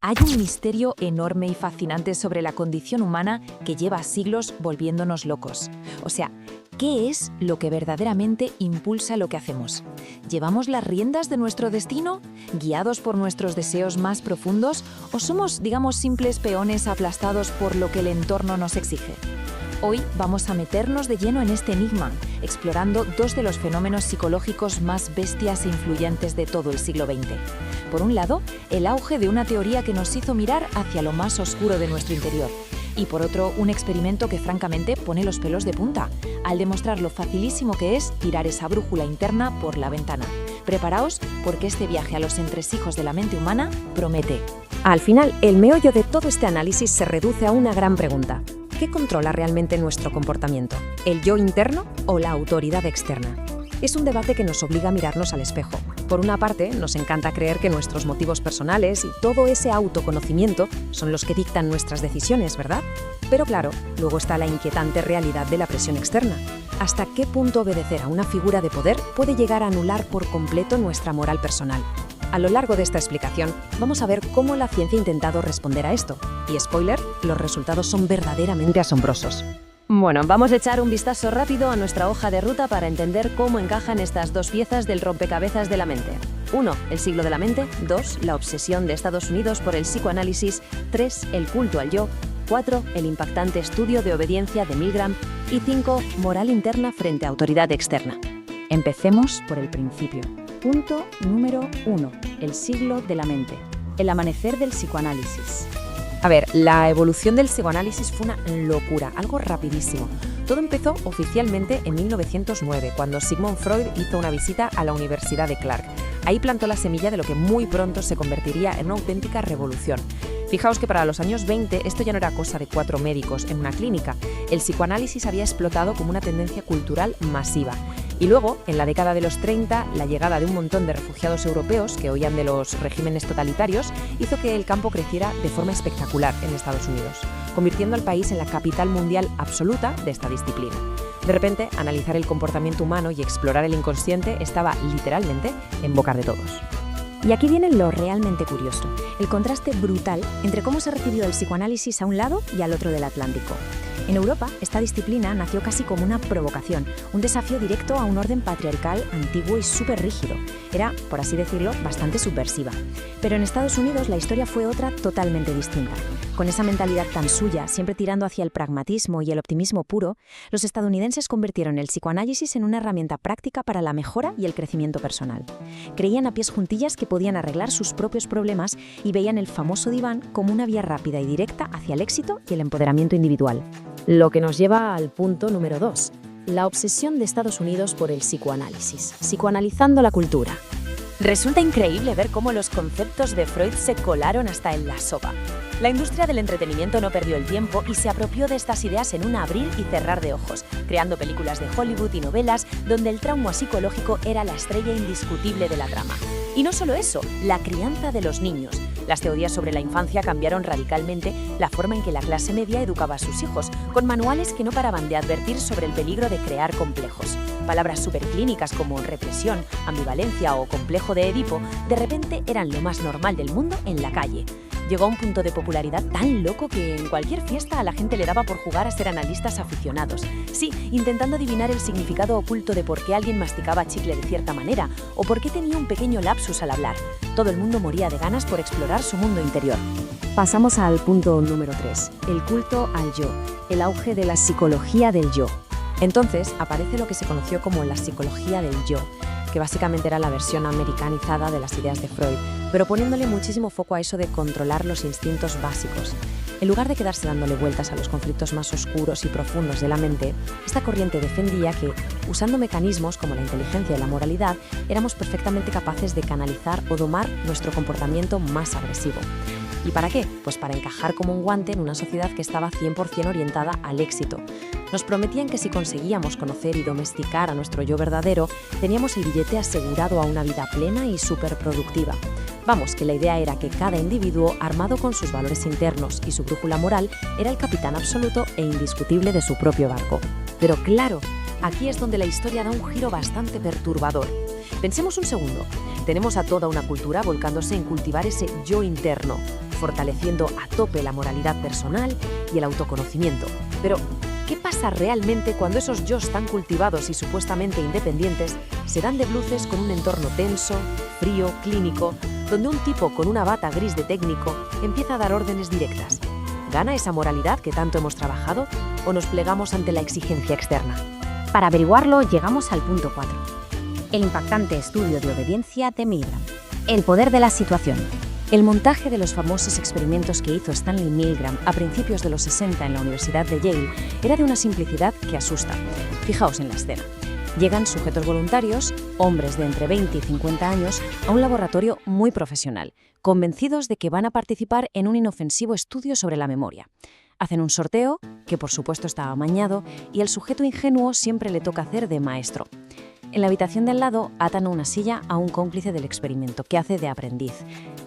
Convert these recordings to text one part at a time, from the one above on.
Hay un misterio enorme y fascinante sobre la condición humana que lleva siglos volviéndonos locos. O sea, ¿qué es lo que verdaderamente impulsa lo que hacemos? ¿Llevamos las riendas de nuestro destino, guiados por nuestros deseos más profundos, o somos, digamos, simples peones aplastados por lo que el entorno nos exige? Hoy vamos a meternos de lleno en este enigma, explorando dos de los fenómenos psicológicos más bestias e influyentes de todo el siglo XX. Por un lado, el auge de una teoría que nos hizo mirar hacia lo más oscuro de nuestro interior. Y por otro, un experimento que francamente pone los pelos de punta, al demostrar lo facilísimo que es tirar esa brújula interna por la ventana. Preparaos, porque este viaje a los entresijos de la mente humana promete. Al final, el meollo de todo este análisis se reduce a una gran pregunta. ¿Qué controla realmente nuestro comportamiento? ¿El yo interno o la autoridad externa? Es un debate que nos obliga a mirarnos al espejo. Por una parte, nos encanta creer que nuestros motivos personales y todo ese autoconocimiento son los que dictan nuestras decisiones, ¿verdad? Pero claro, luego está la inquietante realidad de la presión externa. ¿Hasta qué punto obedecer a una figura de poder puede llegar a anular por completo nuestra moral personal? A lo largo de esta explicación, vamos a ver cómo la ciencia ha intentado responder a esto. Y spoiler, los resultados son verdaderamente asombrosos. Bueno, vamos a echar un vistazo rápido a nuestra hoja de ruta para entender cómo encajan estas dos piezas del rompecabezas de la mente. 1. El siglo de la mente. 2. La obsesión de Estados Unidos por el psicoanálisis. 3. El culto al yo. 4. El impactante estudio de obediencia de Milgram. Y 5. Moral interna frente a autoridad externa. Empecemos por el principio. Punto número 1. El siglo de la mente. El amanecer del psicoanálisis. A ver, la evolución del psicoanálisis fue una locura, algo rapidísimo. Todo empezó oficialmente en 1909, cuando Sigmund Freud hizo una visita a la Universidad de Clark. Ahí plantó la semilla de lo que muy pronto se convertiría en una auténtica revolución. Fijaos que para los años 20 esto ya no era cosa de 4 médicos en una clínica. El psicoanálisis había explotado como una tendencia cultural masiva. Y luego, en la década de los 30, la llegada de un montón de refugiados europeos que huían de los regímenes totalitarios hizo que el campo creciera de forma espectacular en Estados Unidos, convirtiendo al país en la capital mundial absoluta de esta disciplina. De repente, analizar el comportamiento humano y explorar el inconsciente estaba literalmente en boca de todos. Y aquí viene lo realmente curioso, el contraste brutal entre cómo se recibió el psicoanálisis a un lado y al otro del Atlántico. En Europa, esta disciplina nació casi como una provocación, un desafío directo a un orden patriarcal antiguo y súper rígido. Era, por así decirlo, bastante subversiva. Pero en Estados Unidos la historia fue otra totalmente distinta. Con esa mentalidad tan suya, siempre tirando hacia el pragmatismo y el optimismo puro, los estadounidenses convirtieron el psicoanálisis en una herramienta práctica para la mejora y el crecimiento personal. Creían a pies juntillas que podían arreglar sus propios problemas y veían el famoso diván como una vía rápida y directa hacia el éxito y el empoderamiento individual. Lo que nos lleva al punto número 2. La obsesión de Estados Unidos por el psicoanálisis, psicoanalizando la cultura. Resulta increíble ver cómo los conceptos de Freud se colaron hasta en la sopa. La industria del entretenimiento no perdió el tiempo y se apropió de estas ideas en un abrir y cerrar de ojos, creando películas de Hollywood y novelas donde el trauma psicológico era la estrella indiscutible de la trama. Y no solo eso, la crianza de los niños. Las teorías sobre la infancia cambiaron radicalmente la forma en que la clase media educaba a sus hijos, con manuales que no paraban de advertir sobre el peligro de crear complejos. Palabras superclínicas como represión, ambivalencia o complejo de Edipo, de repente eran lo más normal del mundo en la calle. Llegó a un punto de popularidad tan loco que en cualquier fiesta a la gente le daba por jugar a ser analistas aficionados. Sí, intentando adivinar el significado oculto de por qué alguien masticaba chicle de cierta manera o por qué tenía un pequeño lapsus al hablar. Todo el mundo moría de ganas por explorar su mundo interior. Pasamos al punto número 3, el culto al yo, el auge de la psicología del yo. Entonces aparece lo que se conoció como la psicología del yo, que básicamente era la versión americanizada de las ideas de Freud, pero poniéndole muchísimo foco a eso de controlar los instintos básicos. En lugar de quedarse dándole vueltas a los conflictos más oscuros y profundos de la mente, esta corriente defendía que, usando mecanismos como la inteligencia y la moralidad, éramos perfectamente capaces de canalizar o domar nuestro comportamiento más agresivo. ¿Y para qué? Pues para encajar como un guante en una sociedad que estaba 100% orientada al éxito. Nos prometían que si conseguíamos conocer y domesticar a nuestro yo verdadero, teníamos el billete asegurado a una vida plena y superproductiva. Vamos, que la idea era que cada individuo, armado con sus valores internos y su brújula moral, era el capitán absoluto e indiscutible de su propio barco. Pero claro, aquí es donde la historia da un giro bastante perturbador. Pensemos un segundo. Tenemos a toda una cultura volcándose en cultivar ese yo interno, fortaleciendo a tope la moralidad personal y el autoconocimiento. Pero, ¿qué pasa realmente cuando esos yos tan cultivados y supuestamente independientes se dan de bruces con un entorno tenso, frío, clínico, donde un tipo con una bata gris de técnico empieza a dar órdenes directas? ¿Gana esa moralidad que tanto hemos trabajado o nos plegamos ante la exigencia externa? Para averiguarlo, llegamos al punto 4. El impactante estudio de obediencia de Milgram. El poder de la situación. El montaje de los famosos experimentos que hizo Stanley Milgram a principios de los 60 en la Universidad de Yale era de una simplicidad que asusta. Fijaos en la escena. Llegan sujetos voluntarios, hombres de entre 20 y 50 años, a un laboratorio muy profesional, convencidos de que van a participar en un inofensivo estudio sobre la memoria. Hacen un sorteo, que por supuesto está amañado, y el sujeto ingenuo siempre le toca hacer de maestro. En la habitación de al lado atan a una silla a un cómplice del experimento, que hace de aprendiz.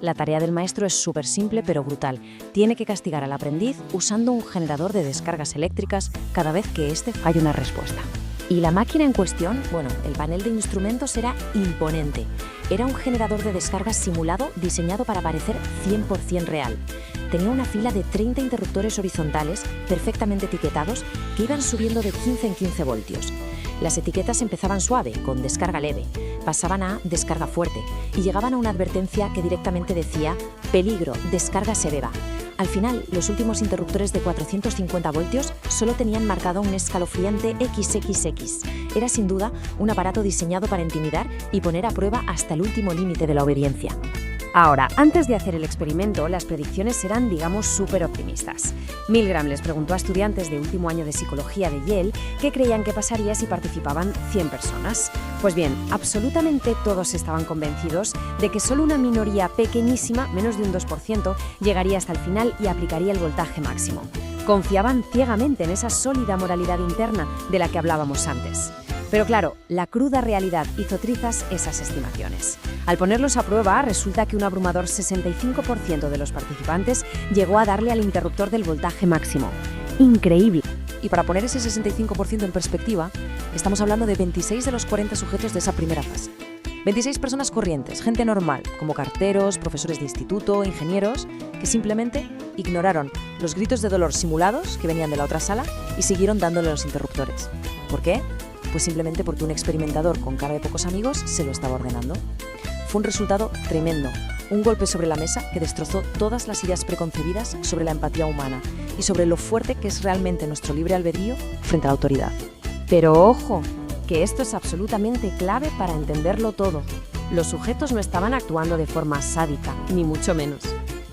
La tarea del maestro es súper simple pero brutal. Tiene que castigar al aprendiz usando un generador de descargas eléctricas cada vez que éste falle una respuesta. Y la máquina en cuestión, el panel de instrumentos era imponente. Era un generador de descargas simulado diseñado para parecer 100% real. Tenía una fila de 30 interruptores horizontales perfectamente etiquetados que iban subiendo de 15 en 15 voltios. Las etiquetas empezaban suave, con descarga leve, pasaban a descarga fuerte y llegaban a una advertencia que directamente decía «peligro, descarga severa». Al final, los últimos interruptores de 450 voltios solo tenían marcado un escalofriante XXX. Era sin duda un aparato diseñado para intimidar y poner a prueba hasta el último límite de la obediencia. Ahora, antes de hacer el experimento, las predicciones eran, súper optimistas. Milgram les preguntó a estudiantes de último año de psicología de Yale qué creían que pasaría si participaban 100 personas. Pues bien, absolutamente todos estaban convencidos de que solo una minoría pequeñísima, menos de un 2%, llegaría hasta el final y aplicaría el voltaje máximo. Confiaban ciegamente en esa sólida moralidad interna de la que hablábamos antes. Pero claro, la cruda realidad hizo trizas esas estimaciones. Al ponerlos a prueba, resulta que un abrumador 65% de los participantes llegó a darle al interruptor del voltaje máximo. ¡Increíble! Y para poner ese 65% en perspectiva, estamos hablando de 26 de los 40 sujetos de esa primera fase. 26 personas corrientes, gente normal, como carteros, profesores de instituto, ingenieros, que simplemente ignoraron los gritos de dolor simulados que venían de la otra sala y siguieron dándole los interruptores. ¿Por qué? Pues simplemente porque un experimentador con cara de pocos amigos se lo estaba ordenando. Fue un resultado tremendo, un golpe sobre la mesa que destrozó todas las ideas preconcebidas sobre la empatía humana y sobre lo fuerte que es realmente nuestro libre albedrío frente a la autoridad. Pero ojo, que esto es absolutamente clave para entenderlo todo. Los sujetos no estaban actuando de forma sádica, ni mucho menos.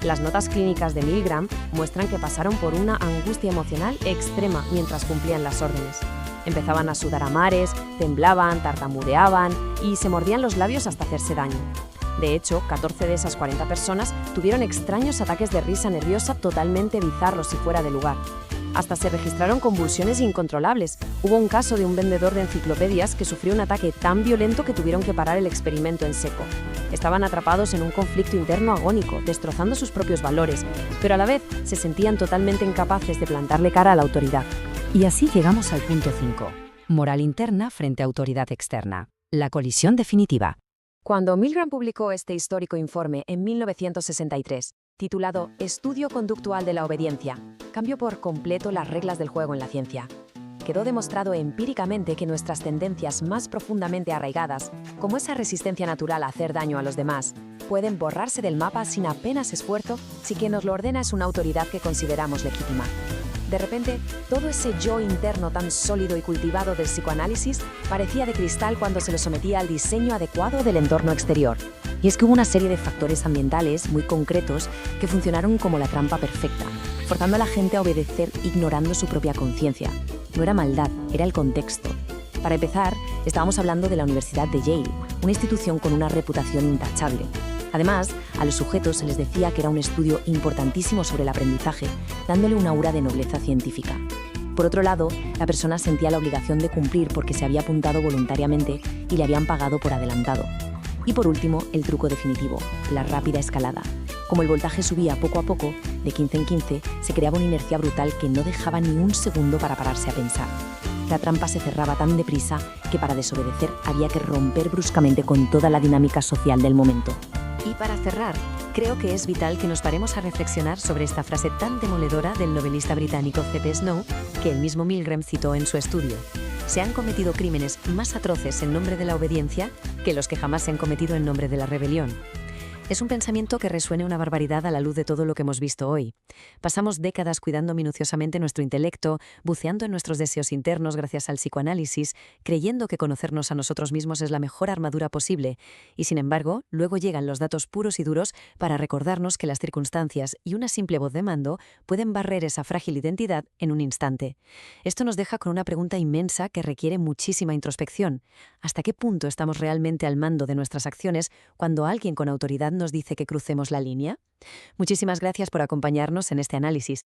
Las notas clínicas de Milgram muestran que pasaron por una angustia emocional extrema mientras cumplían las órdenes. Empezaban a sudar a mares, temblaban, tartamudeaban y se mordían los labios hasta hacerse daño. De hecho, 14 de esas 40 personas tuvieron extraños ataques de risa nerviosa totalmente bizarros y fuera de lugar. Hasta se registraron convulsiones incontrolables. Hubo un caso de un vendedor de enciclopedias que sufrió un ataque tan violento que tuvieron que parar el experimento en seco. Estaban atrapados en un conflicto interno agónico, destrozando sus propios valores, pero a la vez se sentían totalmente incapaces de plantarle cara a la autoridad. Y así llegamos al punto 5. Moral interna frente a autoridad externa. La colisión definitiva. Cuando Milgram publicó este histórico informe en 1963, titulado Estudio conductual de la obediencia, cambió por completo las reglas del juego en la ciencia. Quedó demostrado empíricamente que nuestras tendencias más profundamente arraigadas, como esa resistencia natural a hacer daño a los demás, pueden borrarse del mapa sin apenas esfuerzo si quien nos lo ordena es una autoridad que consideramos legítima. De repente, todo ese yo interno tan sólido y cultivado del psicoanálisis parecía de cristal cuando se lo sometía al diseño adecuado del entorno exterior. Y es que hubo una serie de factores ambientales muy concretos que funcionaron como la trampa perfecta, forzando a la gente a obedecer ignorando su propia conciencia. No era maldad, era el contexto. Para empezar, estábamos hablando de la Universidad de Yale, una institución con una reputación intachable. Además, a los sujetos se les decía que era un estudio importantísimo sobre el aprendizaje, dándole una aura de nobleza científica. Por otro lado, la persona sentía la obligación de cumplir porque se había apuntado voluntariamente y le habían pagado por adelantado. Y por último, el truco definitivo, la rápida escalada. Como el voltaje subía poco a poco, de 15 en 15, se creaba una inercia brutal que no dejaba ni un segundo para pararse a pensar. La trampa se cerraba tan deprisa que para desobedecer había que romper bruscamente con toda la dinámica social del momento. Y para cerrar, creo que es vital que nos paremos a reflexionar sobre esta frase tan demoledora del novelista británico C.P. Snow, que el mismo Milgram citó en su estudio. Se han cometido crímenes más atroces en nombre de la obediencia que los que jamás se han cometido en nombre de la rebelión. Es un pensamiento que resuene una barbaridad a la luz de todo lo que hemos visto hoy. Pasamos décadas cuidando minuciosamente nuestro intelecto, buceando en nuestros deseos internos gracias al psicoanálisis, creyendo que conocernos a nosotros mismos es la mejor armadura posible, y sin embargo, luego llegan los datos puros y duros para recordarnos que las circunstancias y una simple voz de mando pueden barrer esa frágil identidad en un instante. Esto nos deja con una pregunta inmensa que requiere muchísima introspección. ¿Hasta qué punto estamos realmente al mando de nuestras acciones cuando alguien con autoridad nos dice que crucemos la línea? Muchísimas gracias por acompañarnos en este análisis.